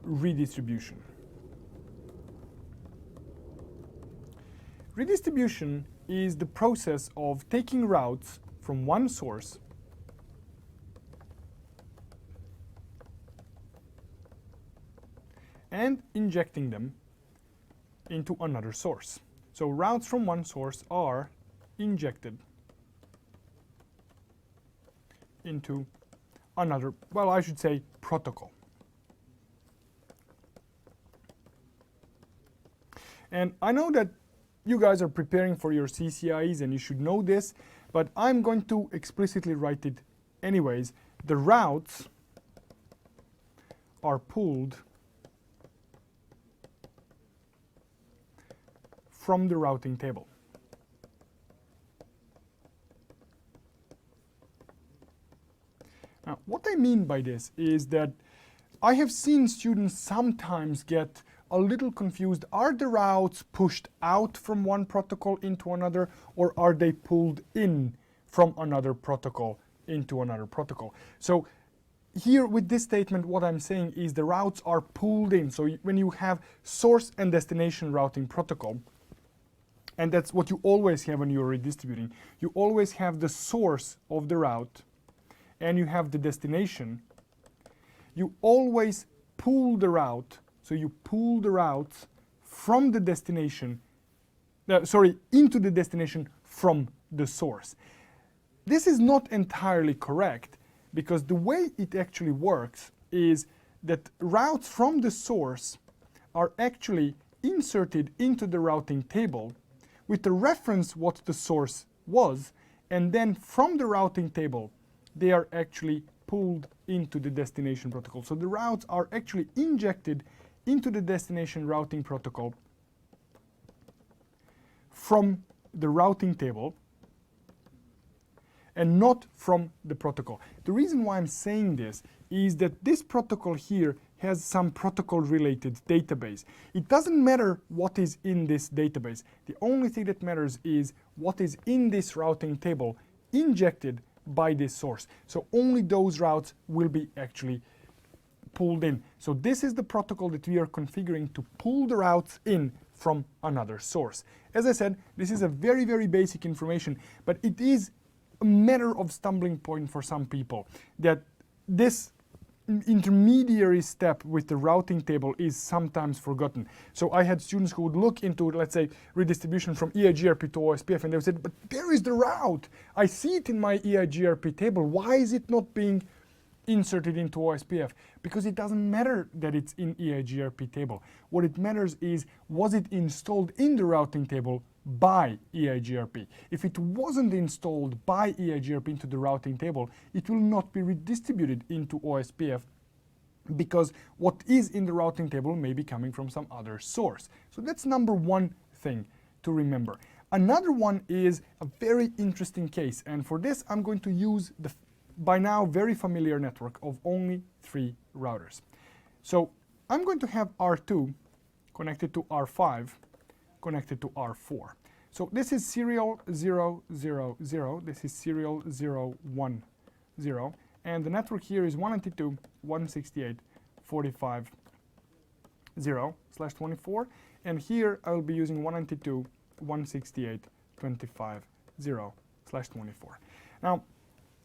redistribution. Redistribution is the process of taking routes from one source and injecting them into another source. So routes from one source are injected into another, well, I should say protocol. And I know that you guys are preparing for your CCIEs and you should know this, but I'm going to explicitly write it anyways. The routes are pulled from the routing table. Now, what I mean by this is that I have seen students sometimes get a little confused. Are the routes pushed out from one protocol into another, or are they pulled in from another protocol into another protocol? So here with this statement, what I'm saying is the routes are pulled in. So when you have source and destination routing protocol, and that's what you always have when you're redistributing, you always have the source of the route and you have the destination. You always pull the route, so you pull the routes from the destination, into the destination from the source. This is not entirely correct, because the way it actually works is that routes from the source are actually inserted into the routing table with the reference what the source was, and then from the routing table they are actually pulled into the destination protocol. So the routes are actually injected into the destination routing protocol from the routing table and not from the protocol. The reason why I'm saying this is that this protocol here has some protocol-related database. It doesn't matter what is in this database. The only thing that matters is what is in this routing table injected by this source. So only those routes will be actually pulled in. So this is the protocol that we are configuring to pull the routes in from another source. As I said, this is a very, very basic information, but it is a matter of stumbling point for some people that this intermediary step with the routing table is sometimes forgotten. So I had students who would look into, let's say, redistribution from EIGRP to OSPF, and they would say, but there is the route. I see it in my EIGRP table. Why is it not being inserted into OSPF? Because it doesn't matter that it's in EIGRP table. What it matters is, was it installed in the routing table by EIGRP? If it wasn't installed by EIGRP into the routing table, it will not be redistributed into OSPF, because what is in the routing table may be coming from some other source. So that's number one thing to remember. Another one is a very interesting case, and for this I'm going to use the by now very familiar network of only 3 routers. So I'm going to have R2 connected to R5 connected to R4. So this is serial 0, 0, 0. This is serial 0, 1, 0. And the network here is 192.168.45.0/24. And here I will be using 192.168.25.0/24. Now,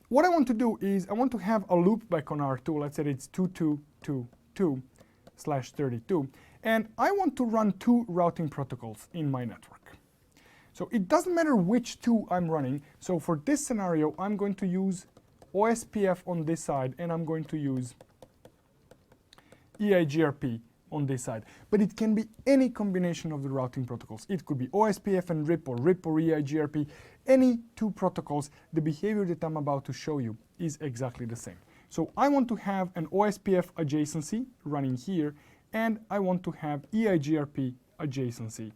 what I want to do is I want to have a loopback on R2. Let's say it's 2222/32. And I want to run 2 routing protocols in my network. So it doesn't matter which 2 I'm running. So for this scenario, I'm going to use OSPF on this side, and I'm going to use EIGRP on this side. But it can be any combination of the routing protocols. It could be OSPF and RIP or EIGRP. Any 2 protocols, the behavior that I'm about to show you is exactly the same. So I want to have an OSPF adjacency running here, and I want to have EIGRP adjacency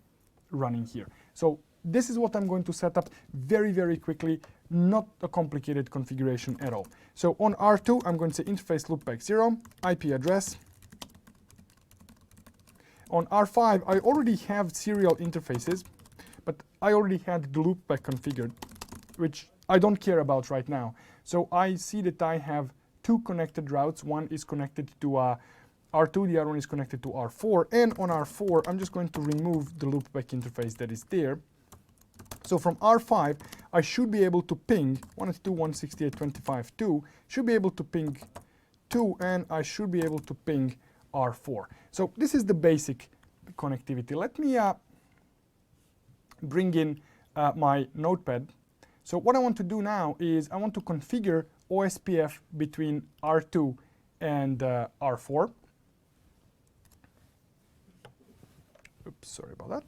running here. So this is what I'm going to set up very, very quickly, not a complicated configuration at all. So on R2, I'm going to say interface loopback 0, IP address. On R5, I already have serial interfaces, but I already had the loopback configured, which I don't care about right now. So I see that I have 2 connected routes. One is connected to a R2, the other one is connected to R4, and on R4, I'm just going to remove the loopback interface that is there. So from R5, I should be able to ping 192.168.25.2, should be able to ping 2, and I should be able to ping R4. So this is the basic connectivity. Let me bring in my notepad. So what I want to do now is I want to configure OSPF between R2 and R4. Oops, sorry about that.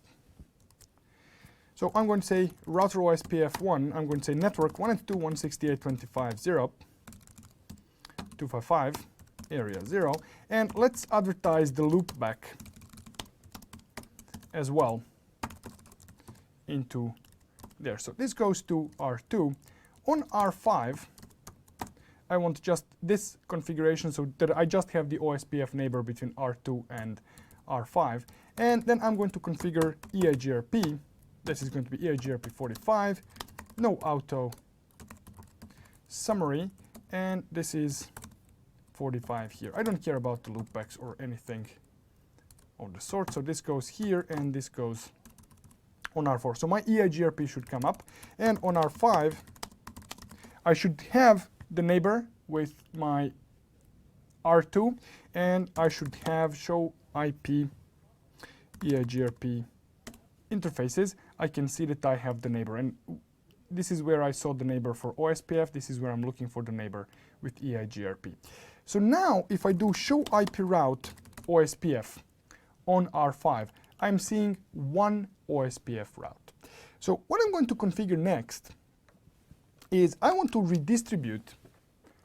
So I'm going to say router OSPF1, I'm going to say network 192.168.25.0, area 0, and let's advertise the loopback as well into there. So this goes to R2. On R5, I want just this configuration so that I just have the OSPF neighbor between R2 and R5. And then I'm going to configure EIGRP. This is going to be EIGRP 45, no auto summary, and this is 45 here. I don't care about the loopbacks or anything of the sort, so this goes here and this goes on R4. So my EIGRP should come up, and on R5 I should have the neighbor with my R2, and I should have show IP EIGRP interfaces. I can see that I have the neighbor, and this is where I saw the neighbor for OSPF. This is where I'm looking for the neighbor with EIGRP. So now if I do show IP route OSPF on R5, I'm seeing one OSPF route. So what I'm going to configure next is I want to redistribute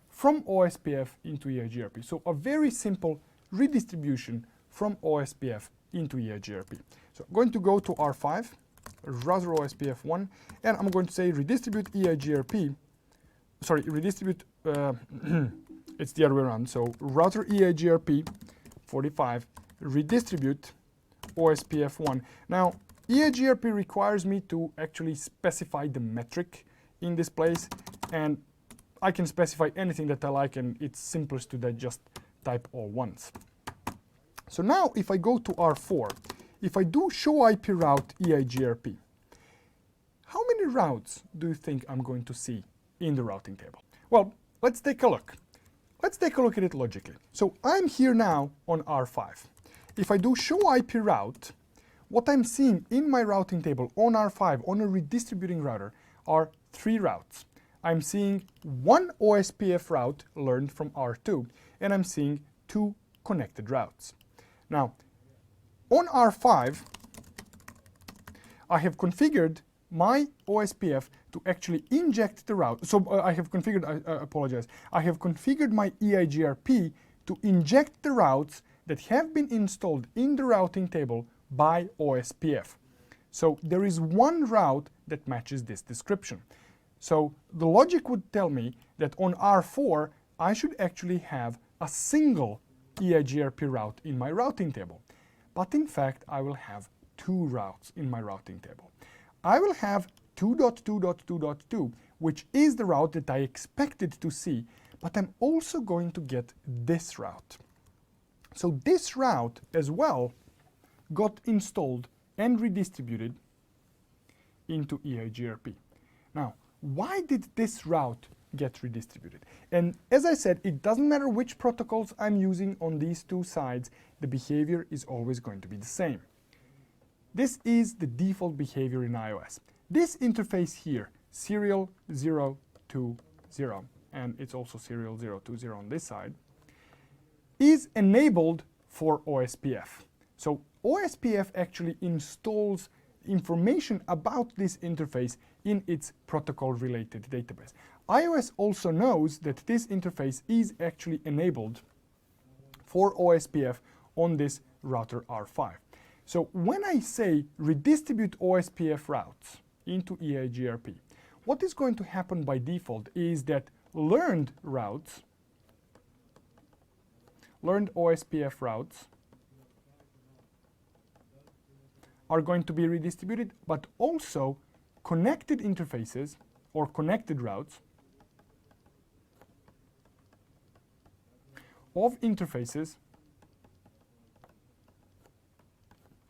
from OSPF into EIGRP. So a very simple redistribution from OSPF into EIGRP. So I'm going to go to R5, router OSPF1, and I'm going to say redistribute EIGRP. Sorry, redistribute, it's the other way around. So router EIGRP 45, redistribute OSPF1. Now, EIGRP requires me to actually specify the metric in this place, and I can specify anything that I like, and it's simplest to just type all once. So now if I go to R4, if I do show IP route EIGRP, how many routes do you think I'm going to see in the routing table? Well, let's take a look. Let's take a look at it logically. So I'm here now on R5. If I do show IP route, what I'm seeing in my routing table on R5, on a redistributing router, are 3 routes. I'm seeing one OSPF route learned from R2, and I'm seeing 2 connected routes. Now, on R5, I have configured my OSPF to actually inject the route. So I have configured, I apologize, I have configured my EIGRP to inject the routes that have been installed in the routing table by OSPF. So there is one route that matches this description. So the logic would tell me that on R4, I should actually have a single EIGRP route in my routing table. But in fact, I will have 2 routes in my routing table. I will have 2.2.2.2, which is the route that I expected to see, but I'm also going to get this route. So this route as well got installed and redistributed into EIGRP. Now, why did this route get redistributed? And as I said, it doesn't matter which protocols I'm using on these 2 sides, the behavior is always going to be the same. This is the default behavior in iOS. This interface here, serial 020, and it's also serial 020 on this side, is enabled for OSPF. So OSPF actually installs information about this interface in its protocol-related database. iOS also knows that this interface is actually enabled for OSPF on this router R5. So when I say redistribute OSPF routes into EIGRP, what is going to happen by default is that learned routes, learned OSPF routes, are going to be redistributed, but also connected interfaces or connected routes of interfaces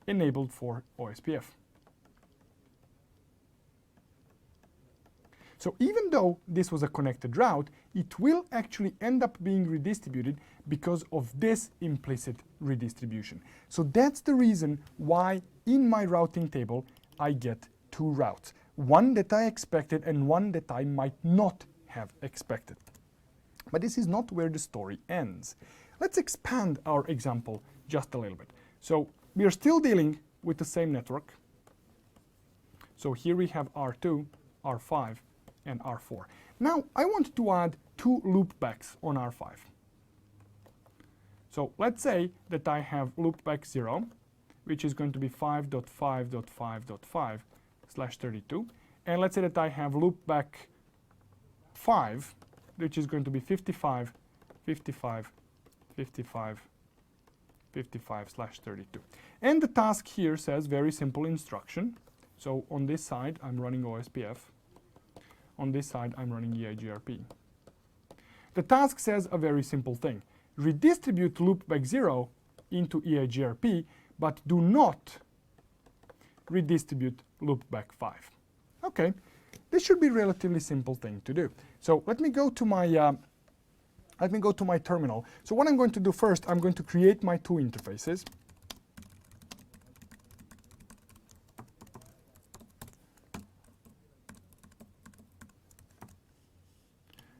enabled for OSPF. So even though this was a connected route, it will actually end up being redistributed because of this implicit redistribution. So that's the reason why in my routing table I get two routes. One that I expected and one that I might not have expected. But this is not where the story ends. Let's expand our example just a little bit. So we are still dealing with the same network. So here we have R2, R5, and R4. Now I want to add two loopbacks on R5. So let's say that I have loopback 0, which is going to be 5.5.5.5/32, and let's say that I have loopback 5, which is going to be 55, 55, 55, 55/32. And the task here says very simple instruction. So on this side, I'm running OSPF. On this side, I'm running EIGRP. The task says a very simple thing. Redistribute loopback 0 into EIGRP, but do not redistribute loopback 5. Okay, this should be a relatively simple thing to do. So let me go to my terminal. So what I'm going to do first, I'm going to create my two interfaces.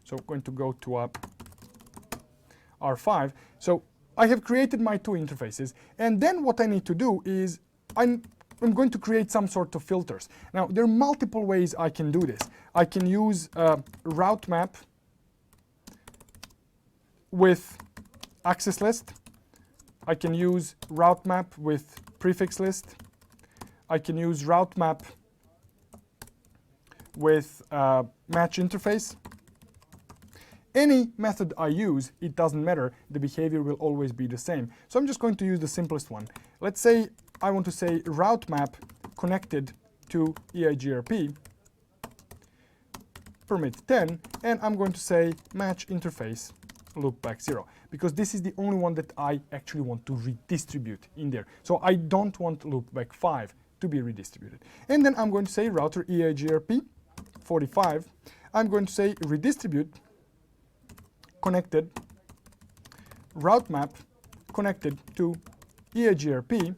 So I'm going to go to R5. So I have created my two interfaces, and then what I need to do is I'm going to create some sort of filters. Now there are multiple ways I can do this. I can use route map with access list. I can use route map with prefix list. I can use route map with match interface. Any method I use, it doesn't matter, the behavior will always be the same. So I'm just going to use the simplest one. Let's say I want to say route map connected to EIGRP, permit 10, and I'm going to say match interface loopback 0, because this is the only one that I actually want to redistribute in there. So I don't want loopback 5 to be redistributed. And then I'm going to say router EIGRP 45. I'm going to say redistribute connected route map connected to EIGRP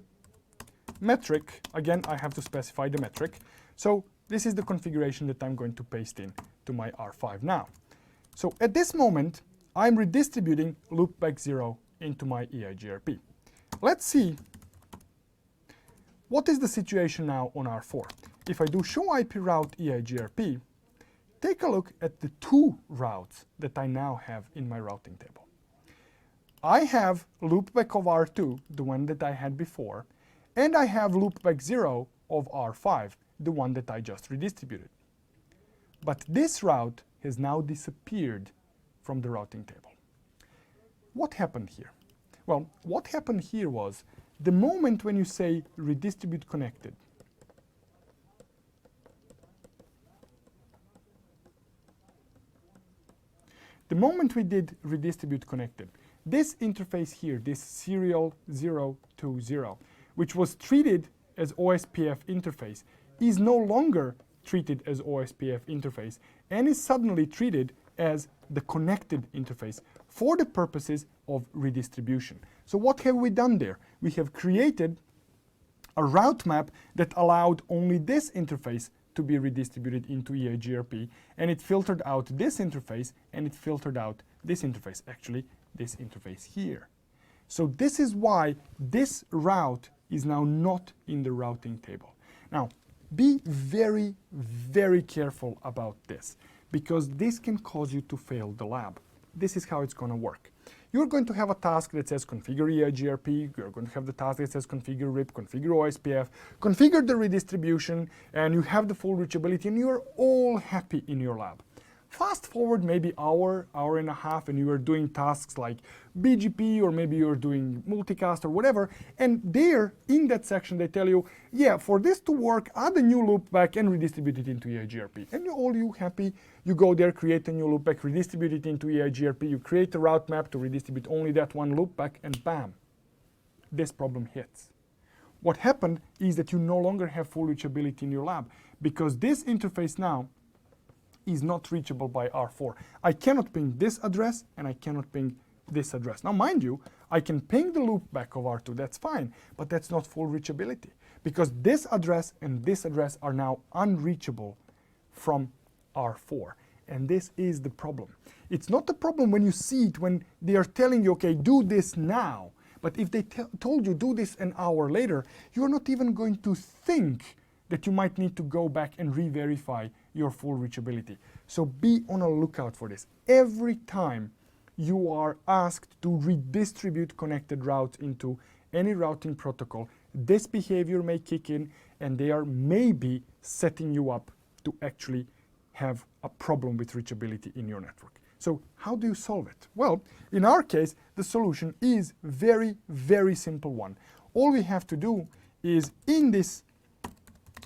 metric. Again, I have to specify the metric. So this is the configuration that I'm going to paste in to my R5 now. So at this moment, I'm redistributing loopback 0 into my EIGRP. Let's see what is the situation now on R4. If I do show IP route EIGRP, take a look at the two routes that I now have in my routing table. I have loopback of R2, the one that I had before, and I have loopback 0 of R5, the one that I just redistributed. But this route has now disappeared from the routing table. What happened here? Well, what happened here was the moment when you say redistribute connected, the moment we did redistribute connected, this interface here, this serial 020, which was treated as OSPF interface, is no longer treated as OSPF interface and is suddenly treated as the connected interface for the purposes of redistribution. So what have we done there? We have created a route map that allowed only this interface to be redistributed into EIGRP, and it filtered out this interface, and it filtered out this interface, actually this interface here. So this is why this route is now not in the routing table. Now, be very, very careful about this, because this can cause you to fail the lab. This is how it's going to work. You're going to have a task that says configure EIGRP, you're going to have the task that says configure RIP, configure OSPF, configure the redistribution, and you have the full reachability, and you're all happy in your lab. Fast forward maybe hour and a half, and you are doing tasks like BGP, or maybe you're doing multicast or whatever, and there, in that section, they tell you, yeah, for this to work, add a new loopback and redistribute it into EIGRP. And you happy, you go there, create a new loopback, redistribute it into EIGRP, you create a route map to redistribute only that one loopback, and bam, this problem hits. what happened is that you no longer have full reachability in your lab, because this interface now is not reachable by R4. I cannot ping this address and I cannot ping this address. Now mind you, I can ping the loopback of R2, that's fine, but that's not full reachability, because this address and this address are now unreachable from R4. And this is the problem. It's not the problem when you see it, when they are telling you, okay, do this now. But if they told you do this an hour later, you're not even going to think that you might need to go back and re-verify your full reachability. So be on a lookout for this. Every time you are asked to redistribute connected routes into any routing protocol, this behavior may kick in, and they are maybe setting you up to actually have a problem with reachability in your network. So how do you solve it? Well, in our case, the solution is very, very simple one. All we have to do is, in this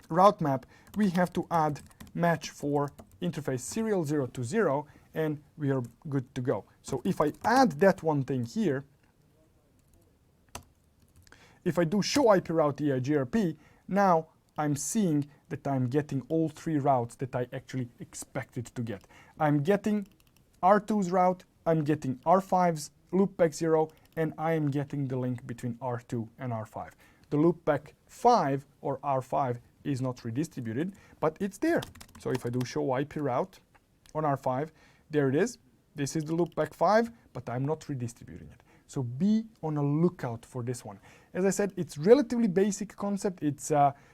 route map, we have to add match for interface serial 0 to 0, and we are good to go. So if I add that one thing here, if I do show IP route EIGRP, now I'm seeing that I'm getting all three routes that I actually expected to get. I'm getting R2's route, I'm getting R5's loopback 0, and I am getting the link between R2 and R5. The loopback 5 or R5 is not redistributed, but it's there. So if I do show IP route on R5, there it is. This is the loopback 5, but I'm not redistributing it. So be on a lookout for this one. As I said, it's relatively basic concept. It's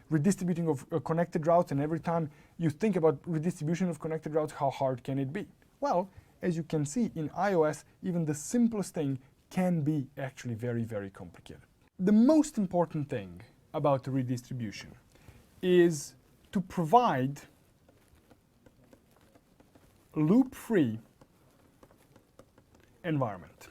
redistributing of connected routes, and every time you think about redistribution of connected routes, how hard can it be? Well, as you can see in iOS, even the simplest thing can be actually very, very complicated. The most important thing about redistribution is to provide loop-free environment.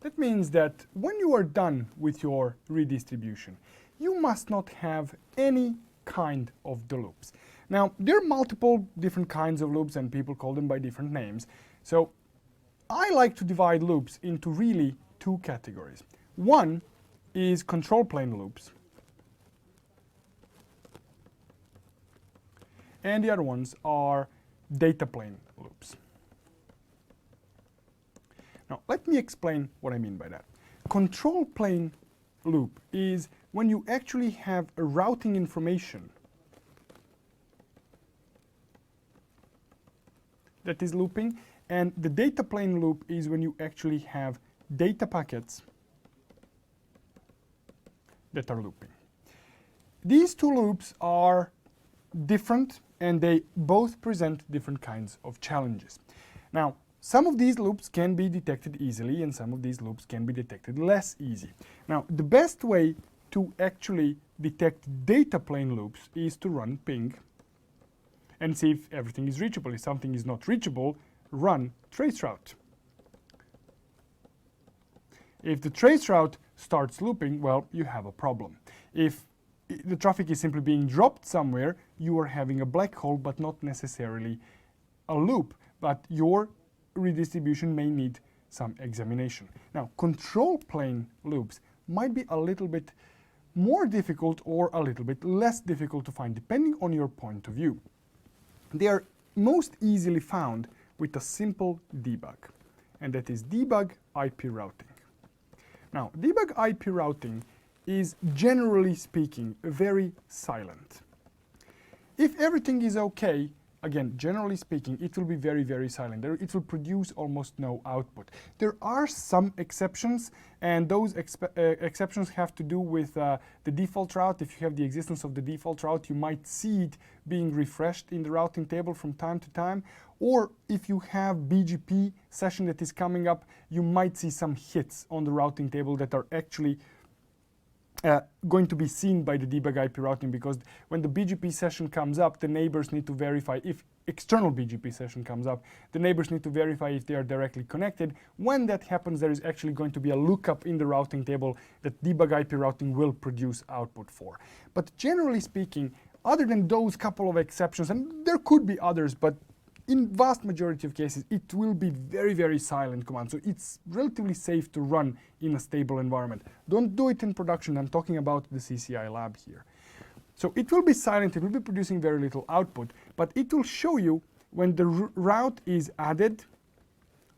That means that when you are done with your redistribution, you must not have any kind of the loops. Now, there are multiple different kinds of loops, and people call them by different names. So I like to divide loops into really two categories. One is control plane loops, and the other ones are data plane loops. Now, let me explain what I mean by that. Control plane loop is when you actually have a routing information that is looping, and the data plane loop is when you actually have data packets that are looping. These two loops are different, and they both present different kinds of challenges. Now, some of these loops can be detected easily, and some of these loops can be detected less easy. Now, the best way to actually detect data plane loops is to run ping and see if everything is reachable. If something is not reachable, run traceroute. If the traceroute starts looping, well, you have a problem. If the traffic is simply being dropped somewhere, you are having a black hole, but not necessarily a loop. But your redistribution may need some examination. Now, control plane loops might be a little bit more difficult or a little bit less difficult to find, depending on your point of view. They are most easily found with a simple debug, and that is debug IP routing. Now, debug IP routing is, generally speaking, very silent. If everything is okay, again, generally speaking, it will be very, very silent. It will produce almost no output. There are some exceptions, and those exceptions have to do with the default route. If you have the existence of the default route, you might see it being refreshed in the routing table from time to time. Or if you have BGP session that is coming up, you might see some hits on the routing table that are actually going to be seen by the debug IP routing, because when the BGP session comes up, the neighbors need to verify, if external BGP session comes up, the neighbors need to verify if they are directly connected. When that happens, there is actually going to be a lookup in the routing table that debug IP routing will produce output for. But generally speaking, other than those couple of exceptions, and there could be others, but in vast majority of cases, it will be very, very silent command. So it's relatively safe to run in a stable environment. Don't do it in production. I'm talking about the CCIE lab here. So it will be silent, it will be producing very little output, but it will show you when the route is added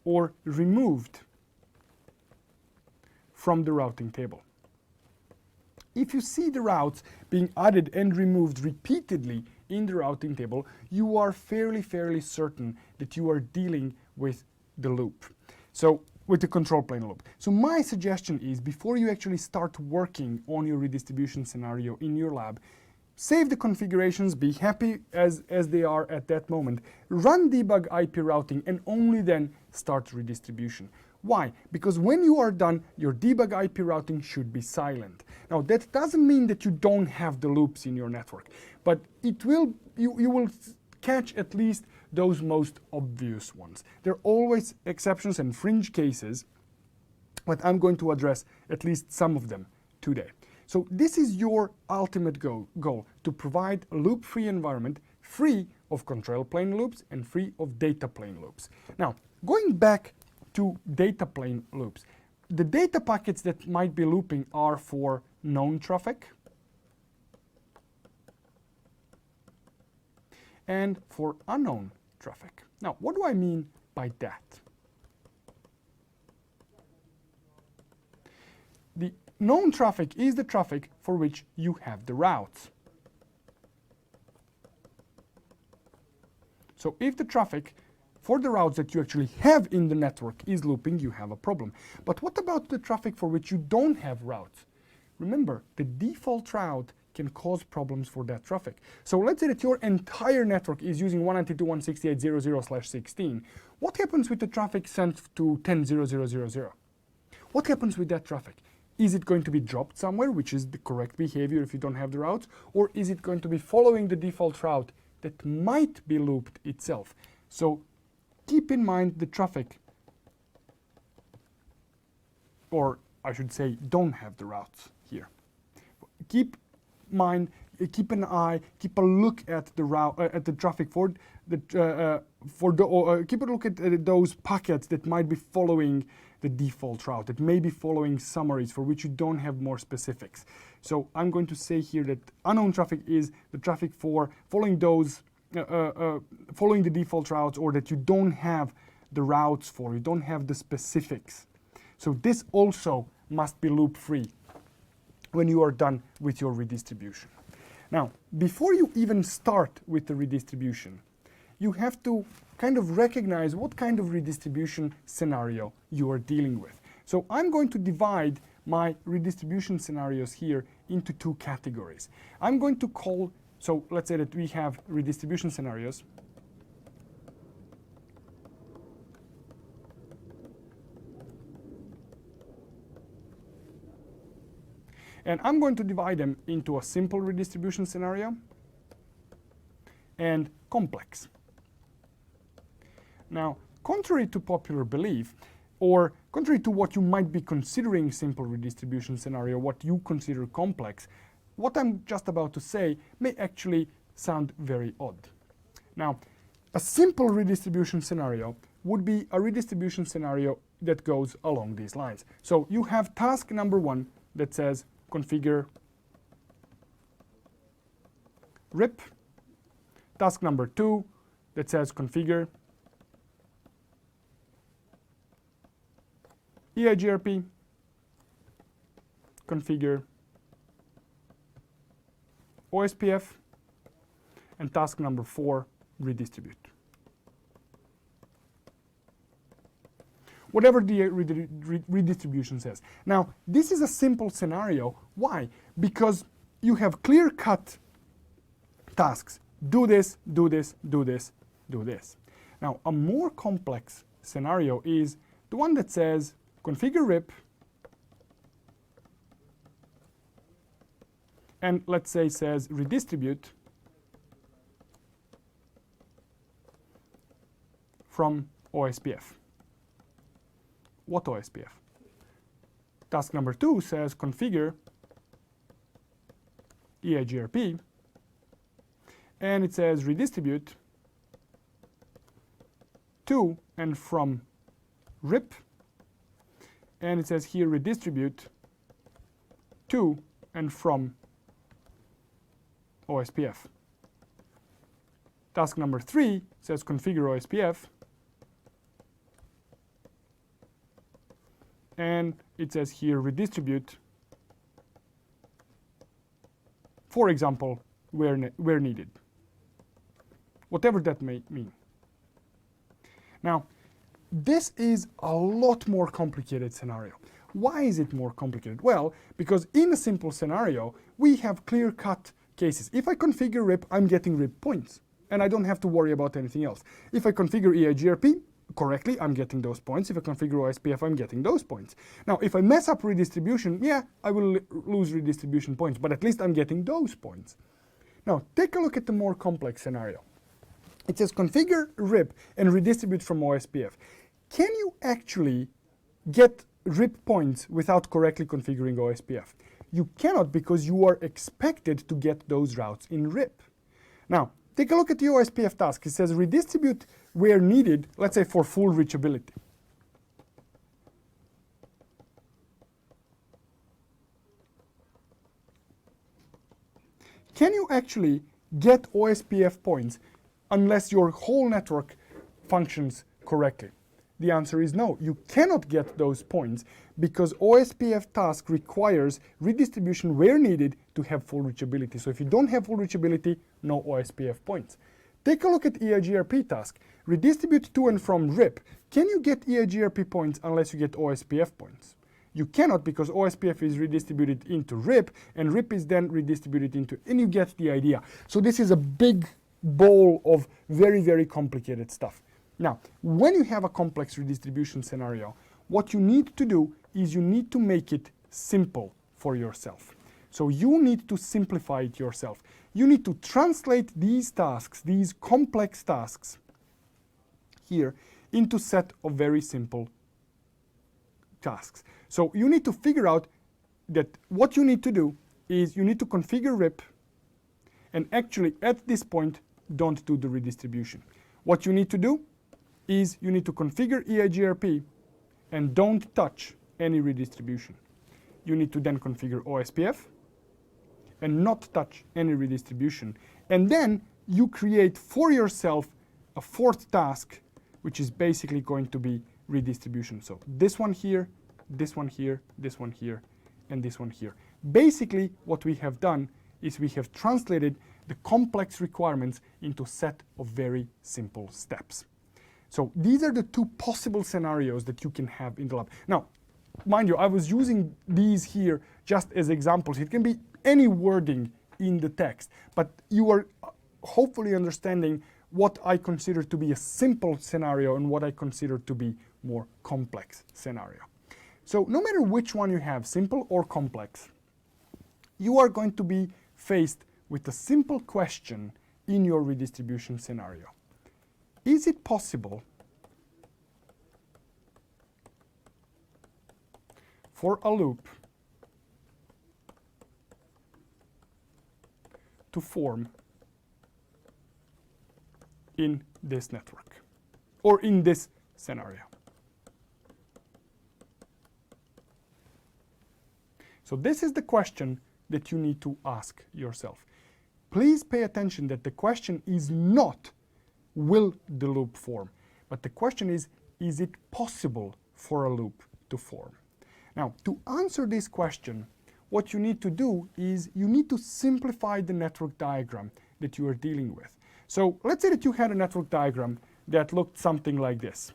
or removed from the routing table. If you see the routes being added and removed repeatedly in the routing table, you are fairly certain that you are dealing with the loop. So with the control plane loop. So my suggestion is, before you actually start working on your redistribution scenario in your lab, save the configurations, be happy as they are at that moment, run debug IP routing, and only then start redistribution. Why? Because when you are done, your debug IP routing should be silent. Now that doesn't mean that you don't have the loops in your network, but it will, you will catch at least those most obvious ones. There are always exceptions and fringe cases, but I'm going to address at least some of them today. So this is your ultimate goal, to provide a loop-free environment, free of control plane loops and free of data plane loops. Now, going back to data plane loops, the data packets that might be looping are for known traffic and for unknown traffic. Now, what do I mean by that? The known traffic is the traffic for which you have the routes. So if the traffic for the routes that you actually have in the network is looping, you have a problem. But what about the traffic for which you don't have routes? Remember, the default route can cause problems for that traffic. So let's say that your entire network is using 192.168.0.0/16. What happens with the traffic sent to 10.0.0.0.0? What happens with that traffic? Is it going to be dropped somewhere, which is the correct behavior if you don't have the routes? Or is it going to be following the default route that might be looped itself? So keep in mind the traffic, or I should say, don't have the routes here. Keep an eye, keep a look at the route, at the traffic for the keep a look at those packets that might be following the default route, that may be following summaries for which you don't have more specifics. So I'm going to say here that unknown traffic is the traffic for following those, following the default routes, or that you don't have the routes for, you don't have the specifics. So this also must be loop free when you are done with your redistribution. Now, before you even start with the redistribution, you have to kind of recognize what kind of redistribution scenario you are dealing with. So I'm going to divide my redistribution scenarios here into two categories. I'm going to call, so let's say that we have redistribution scenarios. And I'm going to divide them into a simple redistribution scenario and complex. Now, contrary to popular belief, or contrary to what you might be considering simple redistribution scenario, what you consider complex, what I'm just about to say may actually sound very odd. Now, a simple redistribution scenario would be a redistribution scenario that goes along these lines. So you have task number 1 that says configure RIP, task number 2 that says configure EIGRP, configure OSPF, and task number 4, redistribute. Whatever the redistribution says. Now, this is a simple scenario. Why? Because you have clear-cut tasks. Do this, do this, do this, do this. Now, a more complex scenario is the one that says configure RIP, and let's say says redistribute from OSPF. What OSPF? Task number 2 says configure EIGRP, and it says redistribute to and from RIP, and it says here redistribute to and from OSPF. Task number 3 says configure OSPF, and it says here redistribute, for example, where needed, whatever that may mean. Now, this is a lot more complicated scenario. Why is it more complicated? Well, because in a simple scenario, we have clear-cut cases. If I configure RIP, I'm getting RIP points, and I don't have to worry about anything else. If I configure EIGRP correctly, I'm getting those points. If I configure OSPF, I'm getting those points. Now, if I mess up redistribution, yeah, I will lose redistribution points, but at least I'm getting those points. Now, take a look at the more complex scenario. It says configure RIP and redistribute from OSPF. Can you actually get RIP points without correctly configuring OSPF? You cannot, because you are expected to get those routes in RIP. Now, take a look at the OSPF task. It says redistribute where needed, let's say for full reachability. Can you actually get OSPF points unless your whole network functions correctly? The answer is no. You cannot get those points because OSPF task requires redistribution where needed to have full reachability. So if you don't have full reachability, no OSPF points. Take a look at EIGRP task. Redistribute to and from RIP. Can you get EIGRP points unless you get OSPF points? You cannot, because OSPF is redistributed into RIP, and RIP is then redistributed into, and you get the idea. So this is a big bowl of very, very complicated stuff. Now, when you have a complex redistribution scenario, what you need to do is you need to make it simple for yourself. So you need to simplify it yourself. You need to translate these tasks, these complex tasks here, into a set of very simple tasks. So you need to figure out that what you need to do is you need to configure RIP, and actually at this point don't do the redistribution. What you need to do is you need to configure EIGRP and don't touch any redistribution. You need to then configure OSPF and not touch any redistribution. And then you create for yourself a fourth task, which is basically going to be redistribution. So this one here, this one here, this one here, and this one here. Basically, what we have done is we have translated the complex requirements into a set of very simple steps. So these are the two possible scenarios that you can have in the lab. Now, mind you, I was using these here just as examples. It can be any wording in the text, but you are hopefully understanding what I consider to be a simple scenario and what I consider to be more complex scenario. So no matter which one you have, simple or complex, you are going to be faced with a simple question in your redistribution scenario. Is it possible for a loop to form in this network or in this scenario? So this is the question that you need to ask yourself. Please pay attention that the question is not, will the loop form? But the question is it possible for a loop to form? Now, to answer this question, what you need to do is you need to simplify the network diagram that you are dealing with. So let's say that you had a network diagram that looked something like this.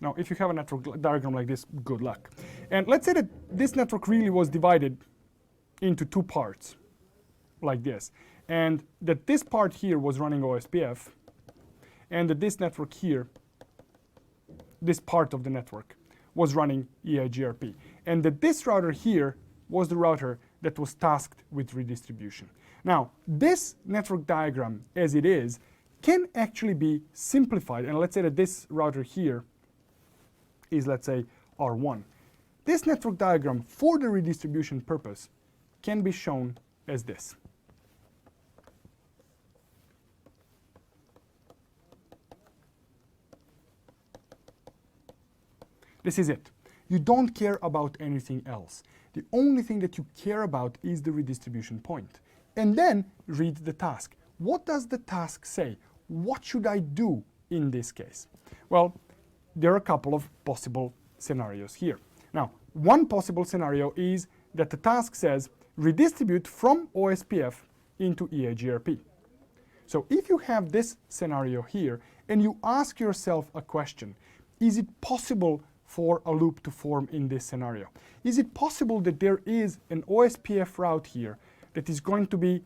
Now, if you have a network diagram like this, good luck. And let's say that this network really was divided into two parts, like this. And that this part here was running OSPF, and that this network here, this part of the network, was running EIGRP. And that this router here was the router that was tasked with redistribution. Now, this network diagram, as it is, can actually be simplified. And let's say that this router here is, let's say, R1. This network diagram, for the redistribution purpose, can be shown as this. This is it. You don't care about anything else. The only thing that you care about is the redistribution point. And then read the task. What does the task say? What should I do in this case? Well, there are a couple of possible scenarios here. Now, one possible scenario is that the task says redistribute from OSPF into EIGRP. So if you have this scenario here and you ask yourself a question, is it possible for a loop to form in this scenario? Is it possible that there is an OSPF route here that is going to be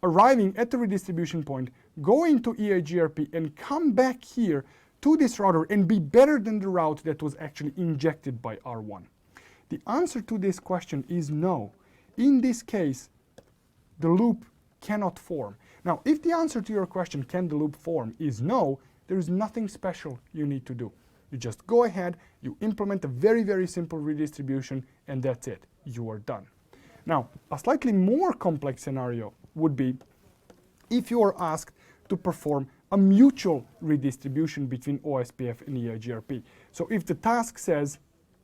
arriving at the redistribution point, go into EIGRP and come back here to this router and be better than the route that was actually injected by R1? The answer to this question is no. In this case, the loop cannot form. Now, if the answer to your question, can the loop form, is no, there is nothing special you need to do. You just go ahead, you implement a very, very simple redistribution, and that's it. You are done. Now, a slightly more complex scenario would be if you are asked to perform a mutual redistribution between OSPF and EIGRP. So if the task says,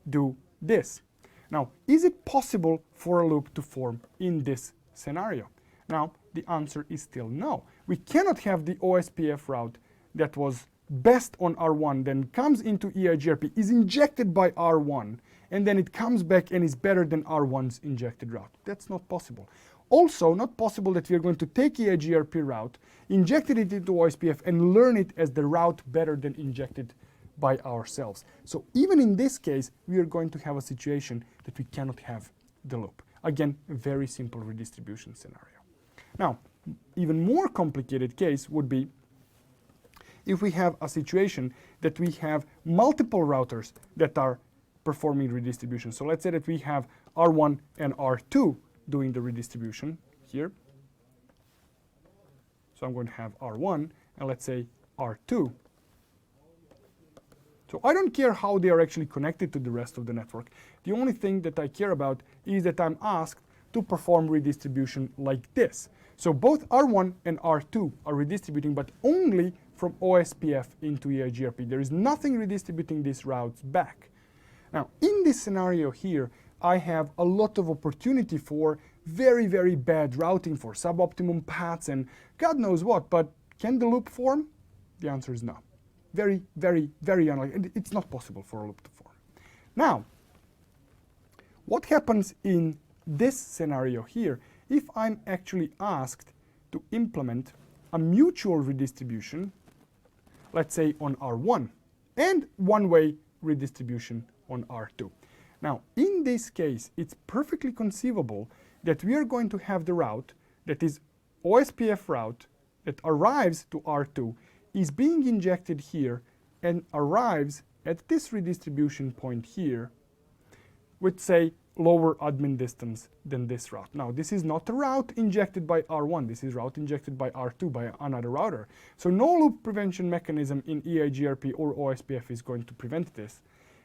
do this. Now, is it possible for a loop to form in this scenario? Now, the answer is still no. We cannot have the OSPF route that was best on R1, then comes into EIGRP, is injected by R1, and then it comes back and is better than R1's injected route. That's not possible. Also, not possible that we are going to take EIGRP route, injected it into OSPF, and learn it as the route better than injected by ourselves. So even in this case, we are going to have a situation that we cannot have the loop. Again, a very simple redistribution scenario. Now, even more complicated case would be if we have a situation that we have multiple routers that are performing redistribution. So let's say that we have R1 and R2 doing the redistribution here. So I'm going to have R1 and let's say R2. So I don't care how they are actually connected to the rest of the network. The only thing that I care about is that I'm asked to perform redistribution like this. So both R1 and R2 are redistributing, but only from OSPF into EIGRP. There is nothing redistributing these routes back. Now, in this scenario here, I have a lot of opportunity for very, very bad routing, for suboptimum paths and God knows what, but can the loop form? The answer is no. Very, very, very unlikely. It's not possible for a loop to form. Now, what happens in this scenario here if I'm actually asked to implement a mutual redistribution, let's say on R1, and one-way redistribution on R2? Now, in this case, it's perfectly conceivable that we are going to have the route that is OSPF route that arrives to R2, is being injected here, and arrives at this redistribution point here with, say, lower admin distance than this route. Now, this is not a route injected by R1. This is route injected by R2 by another router. So no loop prevention mechanism in EIGRP or OSPF is going to prevent this.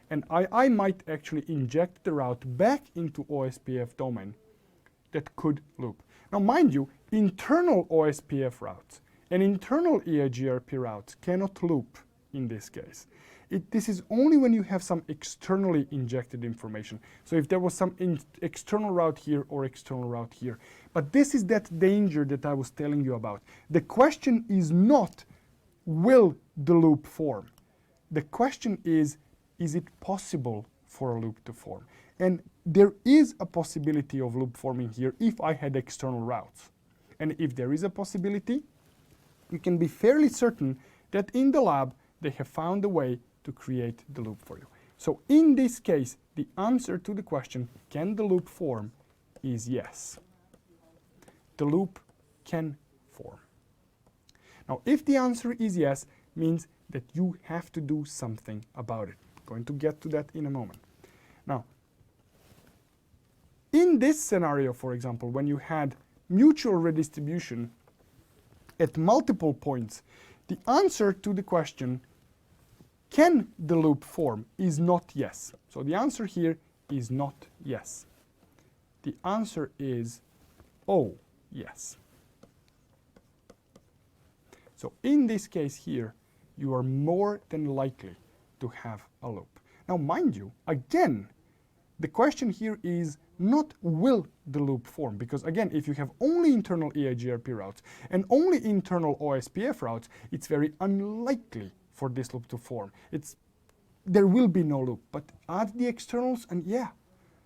And I might actually inject the route back into OSPF domain that could loop. Now, mind you, internal OSPF routes and internal EIGRP routes cannot loop in this case. This is only when you have some externally injected information. So if there was some external route here or external route here. But this is that danger that I was telling you about. The question is not, will the loop form? The question is it possible for a loop to form? And there is a possibility of loop forming here if I had external routes. And if there is a possibility, you can be fairly certain that in the lab they have found a way to create the loop for you. So in this case, the answer to the question, can the loop form, is yes. The loop can form. Now, if the answer is yes, means that you have to do something about it. I'm going to get to that in a moment. Now, in this scenario, for example, when you had mutual redistribution at multiple points, the answer to the question, can the loop form, is not yes. So the answer here is not yes. The answer is oh, yes. So in this case here, you are more than likely to have a loop. Now mind you, again, the question here is not will the loop form, because again, if you have only internal EIGRP routes and only internal OSPF routes, it's very unlikely for this loop to form. There will be no loop, but add the externals and yeah,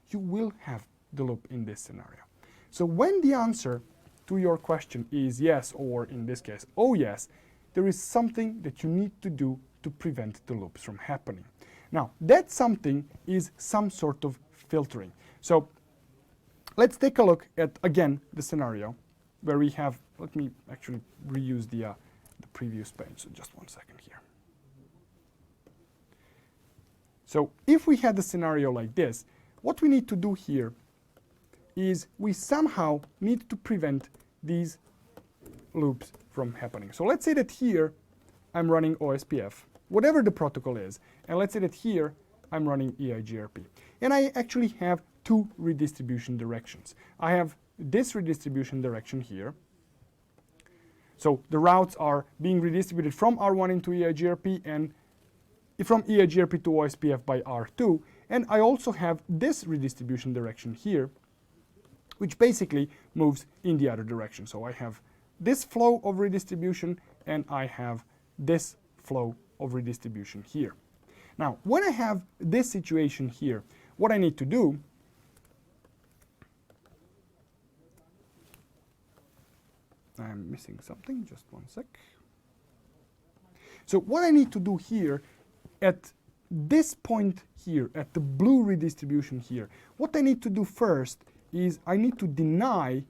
you will have the loop in this scenario. So when the answer to your question is yes, or in this case, oh yes, there is something that you need to do to prevent the loops from happening. Now, that something is some sort of filtering. So let's take a look at, again, the scenario where we have, let me actually reuse the previous page, so just one second here. So if we had a scenario like this, what we need to do here is we somehow need to prevent these loops from happening. So let's say that here I'm running OSPF, whatever the protocol is, and let's say that here I'm running EIGRP. And I actually have two redistribution directions. I have this redistribution direction here. So the routes are being redistributed from R1 into EIGRP and from EIGRP to OSPF by R2. And I also have this redistribution direction here, which basically moves in the other direction. So I have this flow of redistribution and I have this flow of redistribution here. Now, when I have this situation here, what I need to do I'm missing something, just one sec. So what I need to do here at this point here, at the blue redistribution here, what I need to do first is I need to deny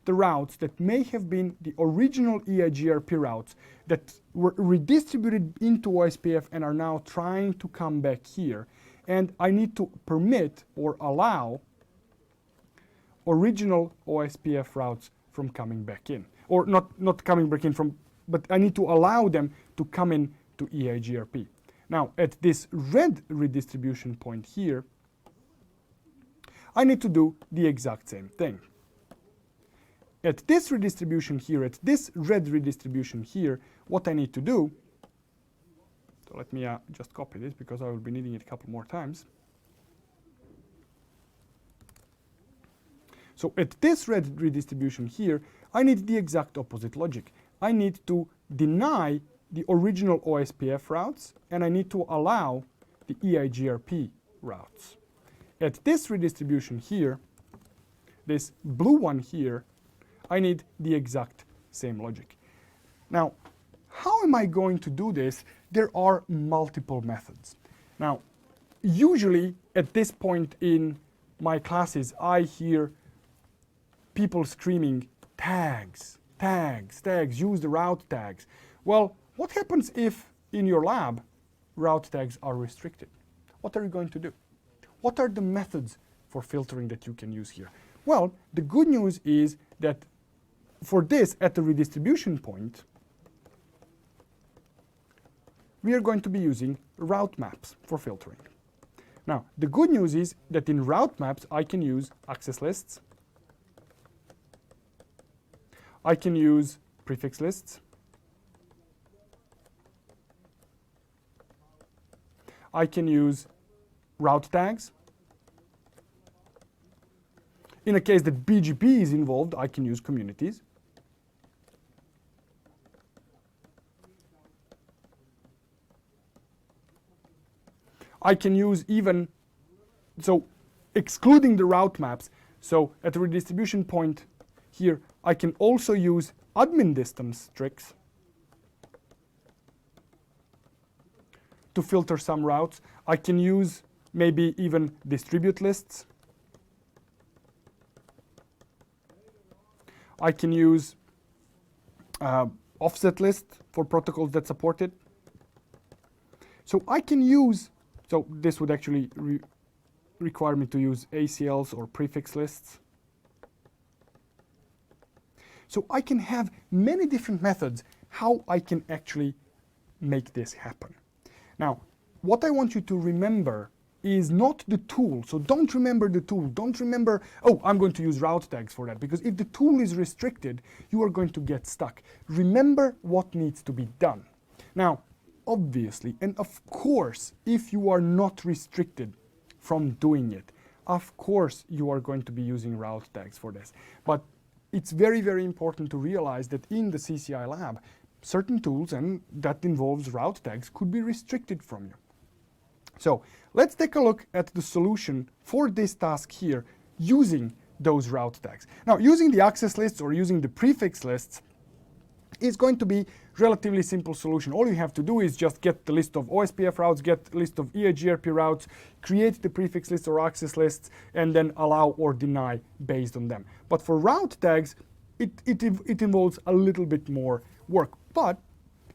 the routes that may have been the original EIGRP routes that were redistributed into OSPF and are now trying to come back here. And I need to permit or allow original OSPF routes from coming back in. Or not coming back in from, but I need to allow them to come in to EIGRP. Now, at this red redistribution point here, I need to do the exact same thing. At this redistribution here, at this red redistribution here, what I need to do, so let me just copy this because I will be needing it a couple more times. So at this red redistribution here, I need the exact opposite logic. I need to deny the original OSPF routes and I need to allow the EIGRP routes. At this redistribution here, this blue one here, I need the exact same logic. Now, how am I going to do this? There are multiple methods. Now, usually at this point in my classes, I hear people screaming, tags, tags, tags, use the route tags. Well, what happens if in your lab route tags are restricted? What are you going to do? What are the methods for filtering that you can use here? Well, the good news is that for this, at the redistribution point, we are going to be using route maps for filtering. Now, the good news is that in route maps, I can use access lists. I can use prefix lists. I can use route tags. In a case that BGP is involved, I can use communities. I can use even, so excluding the route maps, so at the redistribution point here, I can also use admin distance tricks to filter some routes. I can use maybe even distribute lists. I can use offset list for protocols that support it. So I can use, so this would actually require me to use ACLs or prefix lists. So I can have many different methods how I can actually make this happen. Now, what I want you to remember is not the tool. So don't remember the tool. Don't remember, oh, I'm going to use route tags for that. Because if the tool is restricted, you are going to get stuck. Remember what needs to be done. Now, obviously, and of course, if you are not restricted from doing it, of course you are going to be using route tags for this. But it's very, very important to realize that in the CCIE lab, certain tools, and that involves route tags, could be restricted from you. So let's take a look at the solution for this task here using those route tags. Now, using the access lists or using the prefix lists is going to be relatively simple solution. All you have to do is just get the list of OSPF routes, get the list of EIGRP routes, create the prefix lists or access lists, and then allow or deny based on them. But for route tags, it involves a little bit more work. But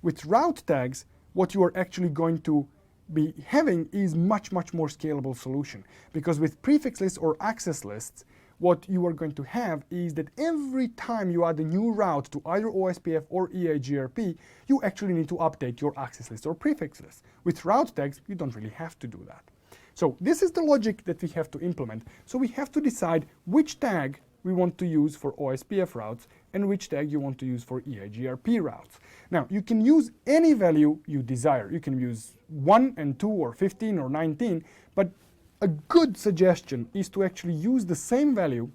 with route tags, what you are actually going to be having is much more scalable solution. Because with prefix lists or access lists, what you are going to have is that every time you add a new route to either OSPF or EIGRP, you actually need to update your access list or prefix list. With route tags, you don't really have to do that. So this is the logic that we have to implement. So we have to decide which tag we want to use for OSPF routes and which tag you want to use for EIGRP routes. Now, you can use any value you desire. You can use 1 and 2 or 15 or 19, but a good suggestion is to actually use the same value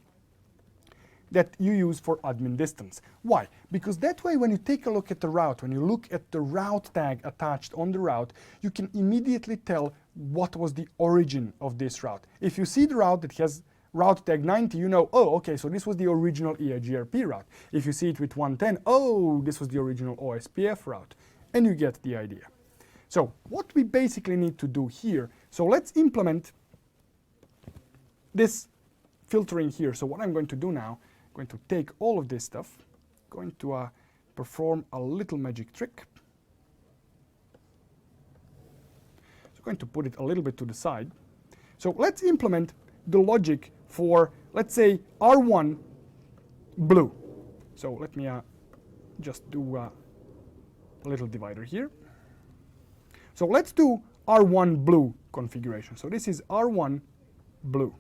that you use for admin distance. Why? Because that way when you take a look at the route, when you look at the route tag attached on the route, you can immediately tell what was the origin of this route. If you see the route that has route tag 90, you know, oh, okay, so this was the original EIGRP route. If you see it with 110, oh, this was the original OSPF route. And you get the idea. So what we basically need to do here, so let's implement this filtering here. So what I'm going to do now, I'm going to take all of this stuff, going to perform a little magic trick. So I'm going to put it a little bit to the side. So let's implement the logic for, let's say, R1 blue. So let me just do a little divider here. So let's do R1 blue configuration. So this is R1 blue.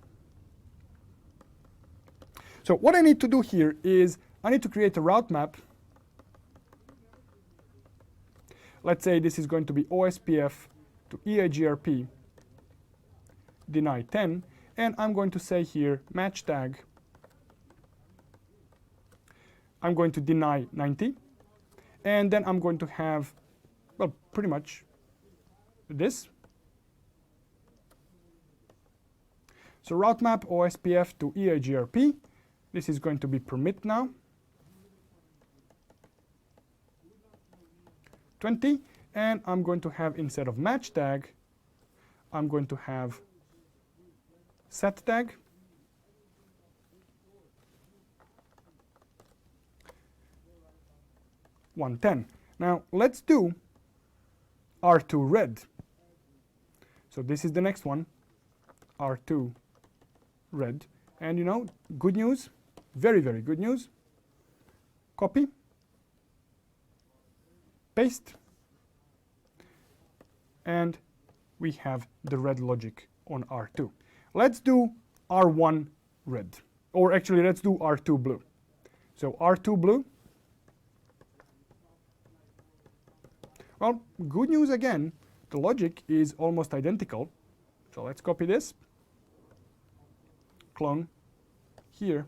So what I need to do here is I need to create a route map. Let's say this is going to be OSPF to EIGRP deny 10, and I'm going to say here match tag. I'm going to deny 90, and then I'm going to have, well, pretty much this. So route map OSPF to EIGRP. This is going to be permit now. 20, and I'm going to have, instead of match tag, I'm going to have set tag. $110. Now let's do R2 red. So this is the next one, R2 red. And you know, good news, very, very good news. Copy, paste, and we have the red logic on R2. Let's do R1 red, or actually let's do R2 blue. So R2 blue. Well, good news again, the logic is almost identical. So let's copy this, clone here.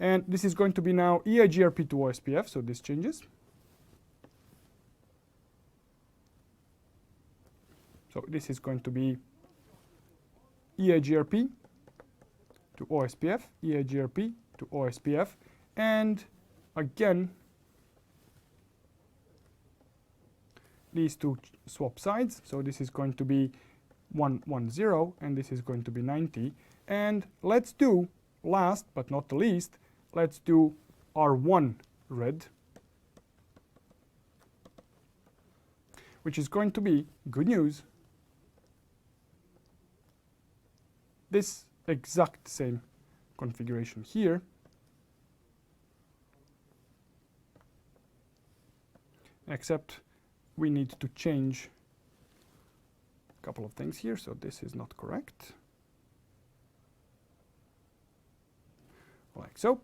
And this is going to be now EIGRP to OSPF, so this changes. So this is going to be EIGRP to OSPF, EIGRP to OSPF, and again, these two swap sides. So this is going to be 110, and this is going to be 90. And let's do, last but not the least, let's do R1 red, which is going to be, good news, this exact same configuration here, except we need to change a couple of things here. So this is not correct. Like so.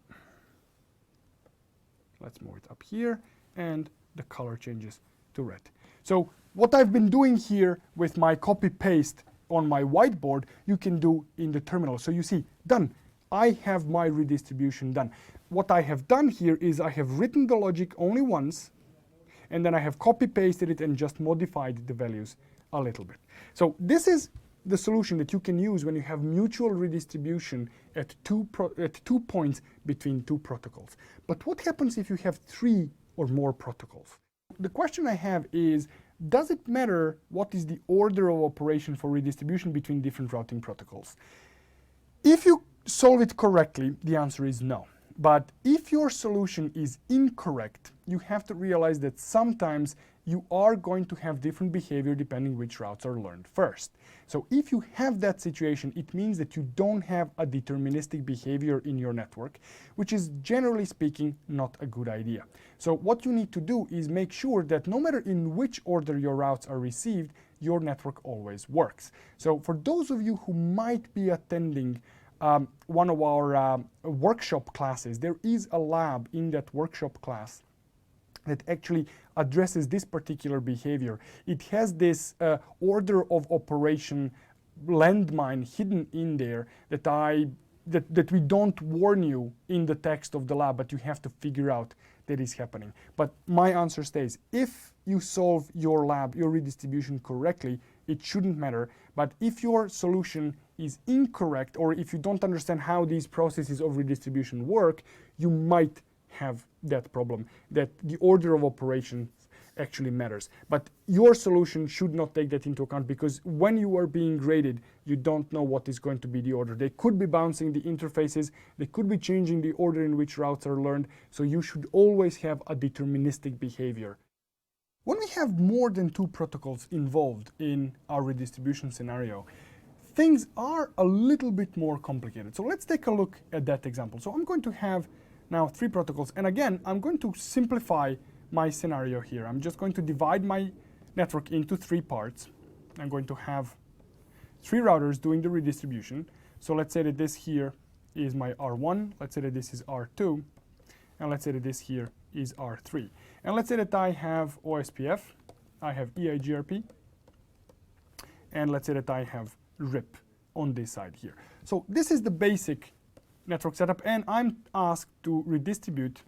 Let's move it up here, and the color changes to red. So what I've been doing here with my copy-paste on my whiteboard, you can do in the terminal. So you see, done. I have my redistribution done. What I have done here is I have written the logic only once, and then I have copy-pasted it and just modified the values a little bit. So this is the solution that you can use when you have mutual redistribution at two points between two protocols. But what happens if you have 3 or more protocols? The question I have is, does it matter what is the order of operation for redistribution between different routing protocols? If you solve it correctly, the answer is no. But if your solution is incorrect, you have to realize that sometimes you are going to have different behavior depending which routes are learned first. So if you have that situation, it means that you don't have a deterministic behavior in your network, which is generally speaking not a good idea. So what you need to do is make sure that no matter in which order your routes are received, your network always works. So for those of you who might be attending one of our workshop classes, there is a lab in that workshop class that actually addresses this particular behavior. It has this order of operation landmine hidden in there that we don't warn you in the text of the lab, but you have to figure out that is happening. But my answer stays, if you solve your lab, your redistribution correctly, it shouldn't matter. But if your solution is incorrect, or if you don't understand how these processes of redistribution work, you might have that problem, that the order of operations actually matters. But your solution should not take that into account, because when you are being graded, you don't know what is going to be the order. They could be bouncing the interfaces, they could be changing the order in which routes are learned, so you should always have a deterministic behavior. When we have more than 2 protocols involved in our redistribution scenario, things are a little bit more complicated. So let's take a look at that example. So I'm going to have now 3 protocols, and again, I'm going to simplify my scenario here. I'm just going to divide my network into 3 parts. I'm going to have 3 routers doing the redistribution. So let's say that this here is my R1, let's say that this is R2, and let's say that this here is R3. And let's say that I have OSPF, I have EIGRP, and let's say that I have RIP on this side here. So this is the basic network setup, and I'm asked to redistribute